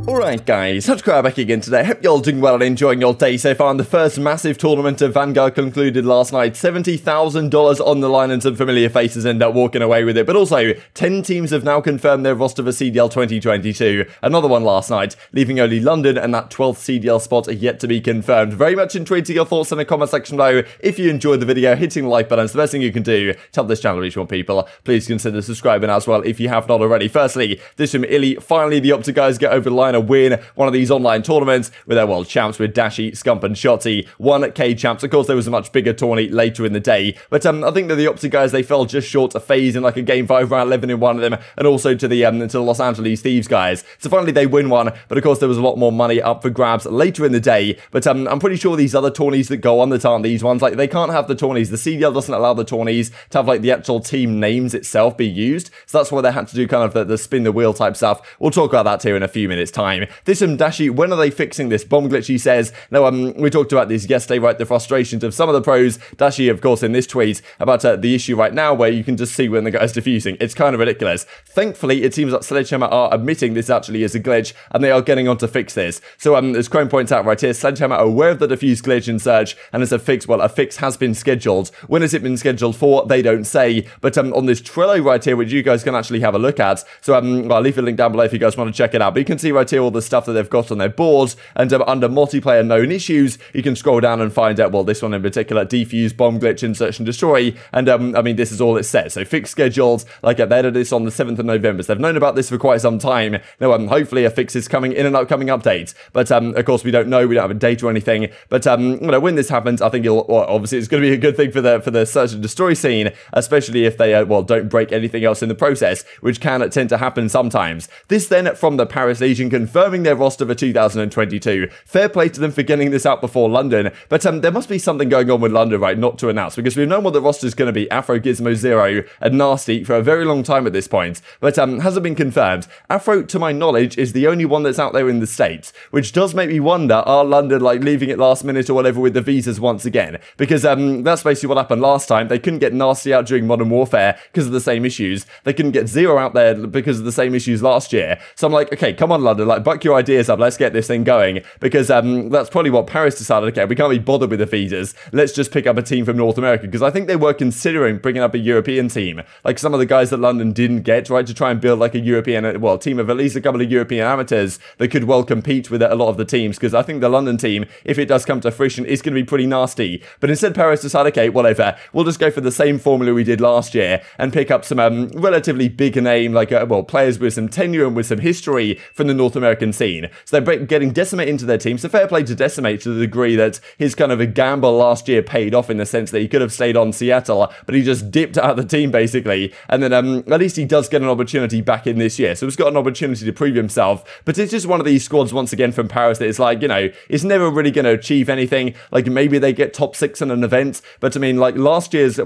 Alright guys, TacticalRab back again today. Hope you're all doing well and enjoying your day so far. And the first massive tournament of Vanguard concluded last night. $70,000 on the line and some familiar faces end up walking away with it. But also, 10 teams have now confirmed their roster for CDL 2022. Another one last night, leaving only London and that 12th CDL spot are yet to be confirmed. Very much intrigued to your thoughts in the comment section below. If you enjoyed the video, hitting the like button is the best thing you can do to help this channel reach more people. Please consider subscribing as well if you have not already. Firstly, this from Illy. Finally, the OpTic guys get over the line and win one of these online tournaments with their world champs with Dashy, Scump and Shotty. 1K champs. Of course, there was a much bigger tourney later in the day, but I think that the OpTic guys, they fell just short of FaZe in like a game 5 round 11 in one of them, and also to the Los Angeles Thieves guys. So finally they win one, but of course there was a lot more money up for grabs later in the day. But I'm pretty sure these other tourneys that go on that aren't these ones, like they can't have the tourneys. The CDL doesn't allow the tourneys to have like the actual team names itself be used, so that's why they had to do kind of the spin the wheel type stuff. We'll talk about that here in a few minutes time. This from Dashy. When are they fixing this bomb glitch, he says? No, we talked about this yesterday, right? The frustrations of some of the pros. Dashy, of course, in this tweet about the issue right now where you can just see when the guy's defusing. It's kind of ridiculous. Thankfully, it seems that Sledgehammer are admitting this actually is a glitch, and they are getting on to fix this. So, as Chrome points out right here, Sledgehammer are aware of the defuse glitch in Surge, and as a fix, well, a fix has been scheduled. When has it been scheduled for? They don't say. But on this Trello right here, which you guys can actually have a look at. So, well, I'll leave a link down below if you guys want to check it out. But you can see right here all the stuff that they've got on their boards, and under multiplayer known issues, you can scroll down and find out, well, this one in particular, defuse, bomb glitch, and search and destroy, and I mean, this is all it says. So fix scheduled, like they did this on the 7th of November, so they've known about this for quite some time. Now, hopefully a fix is coming in an upcoming update, but of course we don't know, we don't have a date or anything, but you know, when this happens, I think obviously it's going to be a good thing for the search and destroy scene, especially if they, well, don't break anything else in the process, which can tend to happen sometimes. This then from the Paris Legion confirming their roster for 2022. Fair play to them for getting this out before London, but there must be something going on with London, right, not to announce, because we've known what the roster is going to be, Afro, Gizmo, Zero, and Nasty for a very long time at this point, but hasn't been confirmed. Afro, to my knowledge, is the only one that's out there in the States, which does make me wonder, are London, like, leaving it last minute or whatever with the visas once again? Because that's basically what happened last time. They couldn't get Nasty out during Modern Warfare because of the same issues. They couldn't get Zero out there because of the same issues last year. So I'm like, okay, come on, London, like, buck your ideas up, let's get this thing going, because that's probably what Paris decided. Okay, we can't be bothered with the visas, let's just pick up a team from North America, because I think they were considering bringing up a European team, like some of the guys that London didn't get, right, to try and build like a European, well, team of at least a couple of European amateurs that could well compete with a lot of the teams, because I think the London team, if it does come to fruition, is going to be pretty nasty. But instead Paris decided, okay, whatever, we'll just go for the same formula we did last year and pick up some relatively big name, like well, players with some tenure and with some history from the North American scene. So they're getting Decimate into their team, so fair play to Decimate to the degree that his kind of a gamble last year paid off, in the sense that he could have stayed on Seattle, but he just dipped out of the team basically, and then at least he does get an opportunity back in this year, so he's got an opportunity to prove himself. But it's just one of these squads once again from Paris that is like, you know, it's never really going to achieve anything. Like maybe they get top 6 in an event, but I mean, like last year's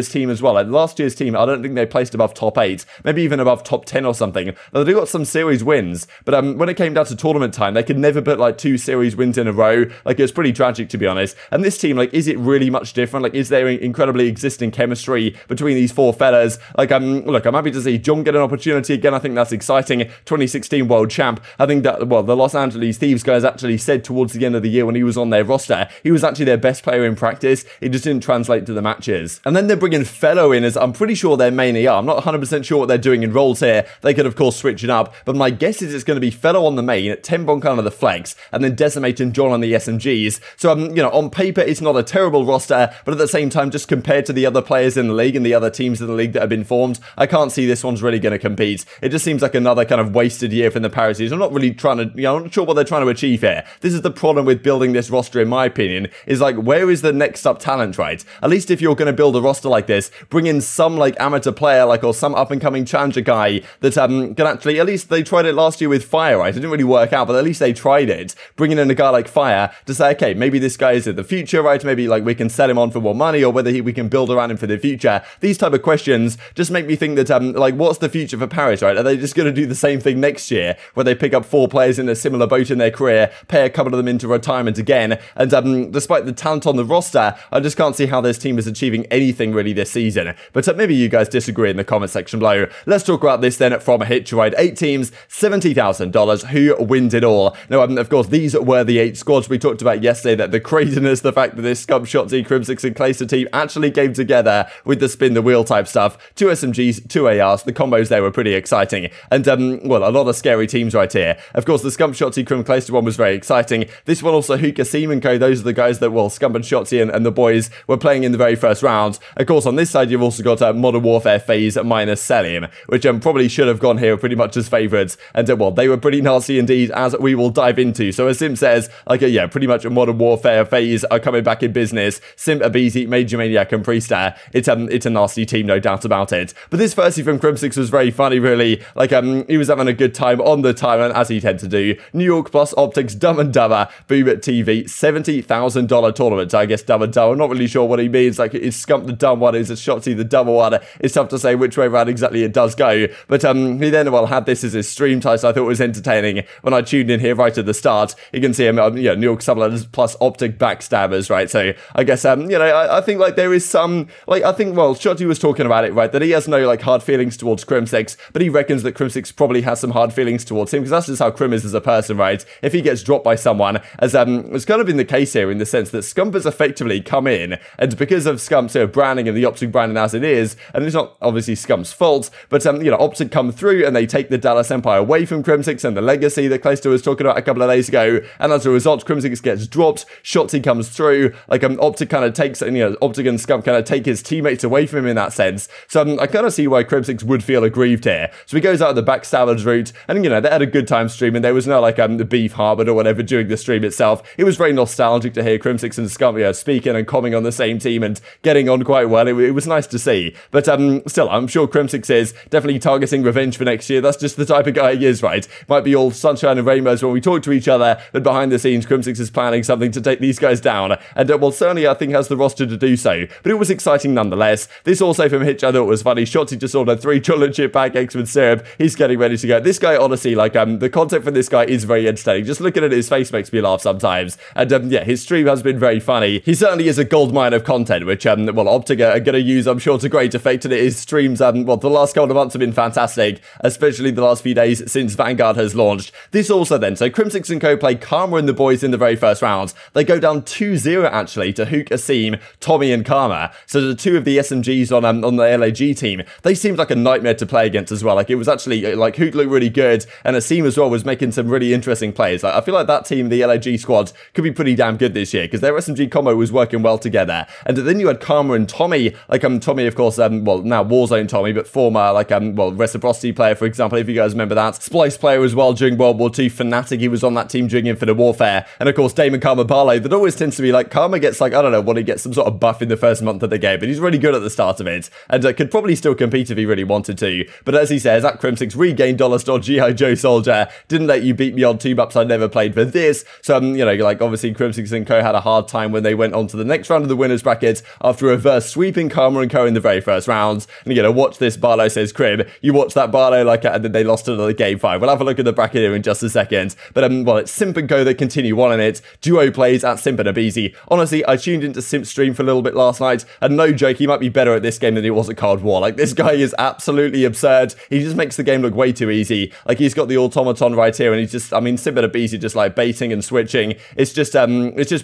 team as well, like last year's team, I don't think they placed above top 8, maybe even above top 10 or something. They got some series wins, but when it came down to tournament time, they could never put like 2 series wins in a row. Like, it was pretty tragic, to be honest. And this team, like, is it really much different? Like, is there incredibly existing chemistry between these 4 fellas? Like, look, I'm happy to see John get an opportunity again. I think that's exciting. 2016 world champ. I think that, well, the Los Angeles Thieves guys actually said towards the end of the year when he was on their roster, he was actually their best player in practice. It just didn't translate to the matches. And then they're bringing Fellow in, as I'm pretty sure they're main ER. I'm not 100% sure what they're doing in roles here. They could, of course, switch it up, but my guess is it's going to be Fellow on the main, Tembon kind of the flex, and then Decimate and John on the SMGs. So, you know, on paper, it's not a terrible roster, but at the same time, just compared to the other players in the league and the other teams in the league that have been formed, I can't see this one's really going to compete. It just seems like another kind of wasted year from the Parisians. I'm not really trying to, you know, I'm not sure what they're trying to achieve here. This is the problem with building this roster, in my opinion, is like, where is the next up talent, right? At least if you're going to build a roster like this, bring in some like amateur player, like, or some up and coming challenger guy that can actually, at least they tried it last year with Fire, right? It didn't really work out, but at least they tried it. Bringing in a guy like Fire to say, okay, maybe this guy is in the future, right? Maybe like we can sell him on for more money, or whether we can build around him for the future. These type of questions just make me think that, like, what's the future for Paris, right? Are they just going to do the same thing next year, where they pick up 4 players in a similar boat in their career, pay a couple of them into retirement again, and despite the talent on the roster, I just can't see how this team is achieving anything really this season. But maybe you guys disagree in the comment section below. Let's talk about this then from Hitch, right? 8 teams, $70,000. Who wins it all? Now, of course, these were the 8 squads we talked about yesterday, that the craziness, the fact that this Scum, Shotzi, Crimsix, and Clayster team actually came together with the spin the wheel type stuff. 2 SMGs, 2 ARs. The combos there were pretty exciting. And, well, a lot of scary teams right here. Of course, the Scum, Shotzi, Crim, Clayster one was very exciting. This one also, Huke, Asim, and Co. Those are the guys that, well, Scum and Shotzi and the boys were playing in the very first round. Of course, on this side, you've also got Modern Warfare FaZe minus Cellium, which probably should have gone here pretty much as favourites. And, well, they were pretty nasty indeed, as we will dive into. So, as Simp says, like, yeah, pretty much Modern Warfare FaZe are coming back in business. Simp, aBeZy, Major Maniak, and Priestahh. It's a nasty team, no doubt about it. But this firstly from Crimsix was very funny, really. Like, he was having a good time on the timer, as he tends to do. New York plus OpTic's Dumb and Dumber, Boom at TV, $70,000 tournament. I guess Dumb and Dumber, I'm not really sure what he means. Like, is Scump the dumb one? Is it Shotzi the dumber one? It's tough to say which way around exactly it does go. But he then, well, had this as his stream title, so I thought it was entertaining when I tuned in here right at the start. You can see him, New York Subliners plus OpTic Backstabbers, right? So I guess, I think, like, there is some, like, I think, well, Shotzi was talking about it, right? That he has no, like, hard feelings towards Crimsix, but he reckons that Crimsix probably has some hard feelings towards him, because that's just how Crim is as a person, right? If he gets dropped by someone, as it's kind of been the case here in the sense that Scump has effectively come in, and because of Scump's branding and the OpTic branding as it is, and it's not obviously Scump's fault, but OpTic come through and they take the Dallas Empire away from Crimsix and the legacy that Clayster was talking about a couple of days ago, and as a result, Crimsix gets dropped, Shotzi comes through, like OpTic kind of takes, OpTic and Scump kind of take his teammates away from him in that sense. So I kind of see why Crimsix would feel aggrieved here. So he goes out the Backstabbers route, and they had a good time streaming. There was no like the beef harbored or whatever during the stream itself. It was very nostalgic to hear Crimsix and Scump speaking and coming on the same team and getting on quite well. It was nice to see. But still, I'm sure Crimsix is definitely targeting revenge for next year. That's just the type of guy he is, right? Might be all sunshine and rainbows when we talk to each other, but behind the scenes, Crimsix is planning something to take these guys down. And well, certainly I think has the roster to do so. But it was exciting nonetheless. This also from Hitch, I thought was funny. Shotzi just ordered 3 chocolate chip pancakes with syrup. He's getting ready to go. This guy, honestly, like the content for this guy is very entertaining. Just looking at his face makes me laugh sometimes. And yeah, his stream has been very funny. He certainly is a goldmine of content, which well, OpTic are going to use, I'm sure, to great effect. And his streams, well, the last couple of months have been fantastic, especially the last few days since Vanguard has launched. This also then, so Crimsix and Co play Karma and the boys in the very first round. They go down 2-0 actually to Huke, Asim, Tommy, and Karma. So the 2 of the SMGs on the LAG team, they seemed like a nightmare to play against as well. Like, it was actually, like, Huke looked really good, and Asim as well was making some really interesting plays. Like, I feel like that team, the LAG squad, could be pretty damn good this year, because their SMG combo was working well together. And then you had Karma and Tommy, like, Tommy, of course, well, now Warzone Tommy, but former, like, well, Reciprocity player, for example, if you guys remember that. Splice player as well during World War II, Fnatic, he was on that team during Infinite Warfare. And of course, Damon Karma Barlow, that always tends to be like, Karma gets like, I don't know, when he gets some sort of buff in the first month of the game, but he's really good at the start of it, and could probably still compete if he really wanted to. But as he says, at Crimsix, regained dollar store G.I. Joe Soldier, didn't let you beat me on 2 maps I never played for this. So, like, obviously, Crimsix and Co had a hard time when they went on to the next round of the winners bracket after reverse sweeping Karma and Co in the very first rounds. And watch this, Barlow says, Crim, you watch that Barlow, like, and then they lost another game 5. We'll have a look at the bracket here in just a second. But, well, it's Simp and Co that continue on in it. Duo plays at Simp and aBeZy. Honestly, I tuned into Simp's stream for a little bit last night, and no joke, he might be better at this game than he was at Cold War. Like, this guy is absolutely absurd. He just makes the game look way too easy. Like, he's got the automaton right here, and he's just, Simp and aBeZy just, like, baiting and switching. It's just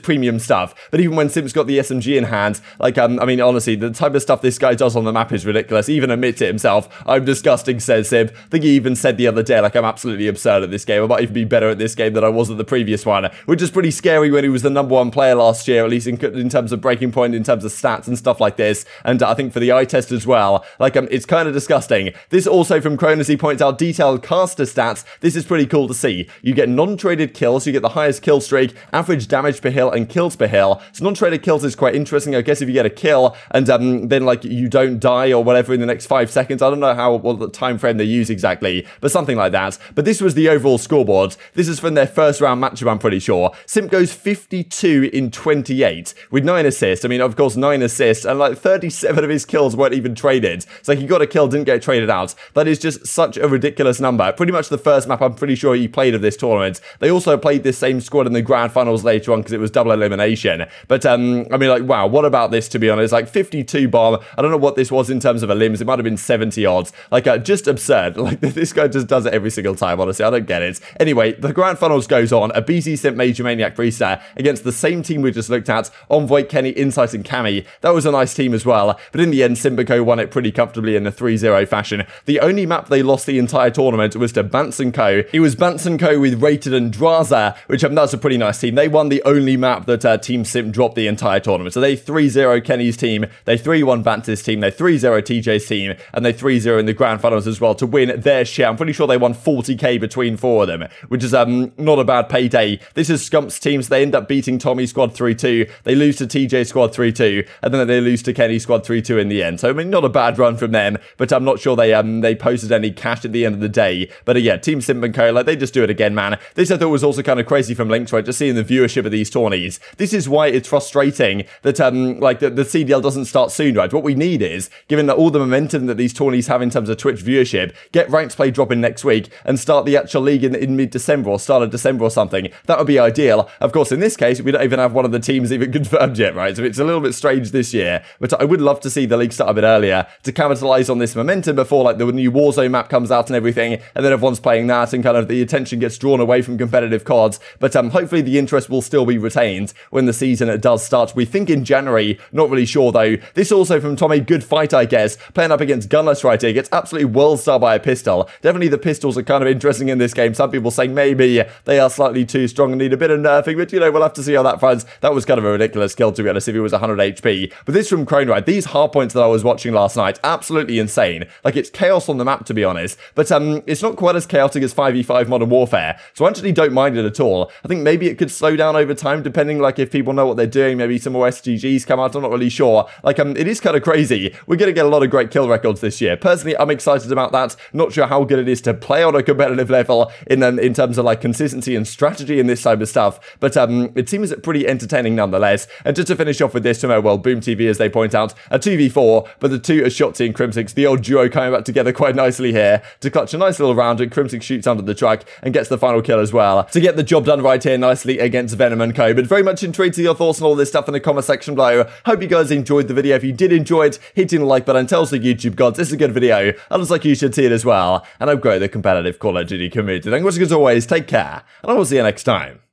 premium stuff. But even when Simp's got the SMG in hand, like, honestly, the type of stuff this guy does on the map is ridiculous. He even admits it himself. I'm disgusting, says Simp. I think he even said the other day, like, I'm absolutely absurd at this game. I might even be better at this game than I was at the previous one, which is pretty scary when he was the #1 player last year, at least in terms of breaking point, in terms of stats and stuff like this. And I think for the eye test as well, like, it's kind of disgusting. This also from Kronos, he points out detailed caster stats. This is pretty cool to see. You get non-traded kills, you get the highest kill streak, average damage per hill, and kills per hill. So non-traded kills is quite interesting. I guess if you get a kill and then like you don't die or whatever in the next 5 seconds, I don't know what the time frame they use exactly, but something like that. but this was the overall scoreboard. This is from their first round matchup, I'm pretty sure. Simp goes 52 in 28 with 9 assists. I mean, of course, 9 assists, and like 37 of his kills weren't even traded. So he got a kill, didn't get traded out. That is just such a ridiculous number. Pretty much the first map I'm pretty sure he played of this tournament. They also played this same squad in the grand finals later on because it was double elimination. But, I mean, like, wow, what about this, to be honest? Like, 52 bomb. I don't know what this was in terms of elims. It might have been 70 odds. Like, just absurd. Like, this guy just does it every single time, honestly. I don't get it. Anyway, the grand finals goes on. aBeZy, Simp, Major, Maniak, Priestahh against the same team we just looked at. Envoy, Kenny, Insight, and Cammy. That was a nice team as well. But in the end, Simp won it pretty comfortably in a 3-0 fashion. The only map they lost the entire tournament was to Bance & Co. It was Bance & Co. with Rated and Drazah, which that's a pretty nice team. They won the only map that Team Simp dropped the entire tournament. So they 3-0 Kenny's team, they 3-1 Bance's team, they 3-0 TJ's team, and they 3-0 in the grand finals as well to win their share. I'm pretty sure they won 40k between 4 of them, which is not a bad payday. This is Scump's team, so they end up beating Tommy's squad 3-2. They lose to TJ's squad 3-2, and then they lose to Kenny's squad 3-2 in the end. So I mean, not a bad run from them, but I'm not sure they posted any cash at the end of the day. But yeah, Team Simp & Co, like, they just do it again, man. This I thought was also kind of crazy from Links, right? Just seeing the viewership of these tourneys. This is why it's frustrating that like the CDL doesn't start soon, right? What we need is, given that all the momentum that these tourneys have in terms of Twitch viewership, get ranked play dropping next week and start the actual league in mid-December or start of December or something. That would be ideal. Of course, in this case, we don't even have one of the teams even confirmed yet, right? So it's a little bit strange this year, but I would love to see the league start a bit earlier to capitalize on this momentum before like the new Warzone map comes out and everything, and then everyone's playing that and kind of the attention gets drawn away from competitive cards. But hopefully the interest will still be retained when the season does start. We think in January, not really sure though. This also from Tommy, good fight I guess, playing up against Gunless right here, gets absolutely world star by a pistol. Definitely the pistols are kind of interesting in this game. Some people saying maybe they are slightly too strong and need a bit of nerfing, but you know, we'll have to see how that runs. That was kind of a ridiculous kill to be honest if it was 100 HP. But this from Crone, right, these hard points that I was watching last night, absolutely insane. Like, it's chaos on the map to be honest, but it's not quite as chaotic as 5v5 Modern Warfare, so I actually don't mind it at all. I think maybe it could slow down over time depending like if people know what they're doing, maybe some more SGGs come out, I'm not really sure. Like, it is kind of crazy. We're going to get a lot of great kill records this year. Personally, I'm excited about that. Not sure how good it is to play on a competitive level in terms of like consistency and strategy and this type of stuff, but it seems pretty entertaining nonetheless. And just to finish off with this, well, Boom TV, as they point out, a 2v4, but the two are Shotzi and Crimsix, the old duo coming back together quite nicely here to clutch a nice little round, and Crimsix shoots under the truck and gets the final kill as well to get the job done right here nicely against Venom & Co. But very much intrigued to your thoughts on all this stuff in the comment section below. Hope you guys enjoyed the video. If you did enjoy it, hitting the like button tells the YouTube gods this is a good video. It looks like you should see it as well, and I've grown the competitive Call of Duty community. Thank you as always, take care, and I will see you next time.